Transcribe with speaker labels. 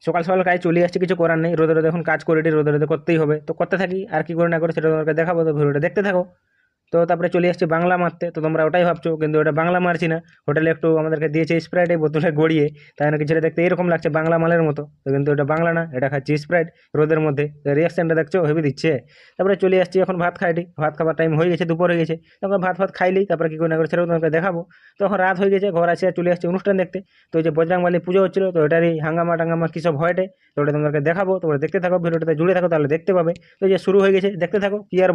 Speaker 1: সকাল সকাল কাজ চলে আসছে, কিছু করার নেই, রোদে রোদে এখন কাজ করে রোদে রোদে করতেই হবে, তো করতে থাকি, আর কি করে না করে সেটা তোমাকে দেখাবো, তো ভিডিওটা দেখতে থাকো। তো তারপরে চলে আসছি বাংলা মারতে, তো তোমরা ওটাই ভাবছো, কিন্তু ওটা বাংলা মারছি না। হোটেলে একটু আমাদেরকে দিয়েছে স্প্রাইট এই বোতলে গড়িয়ে, তাই না কিছুটা দেখতে এরকম লাগছে বাংলা মালের মতো, তো কিন্তু এটা বাংলা না, এটা খাচ্ছি স্প্রাইট রোদের মধ্যে। রিয়াকশনটা দেখছো হেভি দিচ্ছে। তারপরে চলে আসছি এখন ভাত খাইটি, ভাত খাবার টাইম হয়ে গেছে, দুপুর হয়ে গেছে, তখন ভাত ফাত খাইলি, তারপরে কি করে না করে সেটাও তোমাকে দেখাবো। তখন রাত হয়ে গেছে, ঘর আসি আর চলে আসছি অনুষ্ঠান দেখতে। তো ওই যে বজরংবলী পুজো হচ্ছিল, তো এটারই হাঙ্গামা টাঙ্গামা কী সব হয়টে, তো ওটা তোমাদেরকে দেখাবো, তোমরা দেখতে থাকো, ভিডিওটাতে জুড়ে থাকো, তাহলে দেখতে পাবে। তো এই যে শুরু হয়ে গেছে, দেখতে থাকো কি আর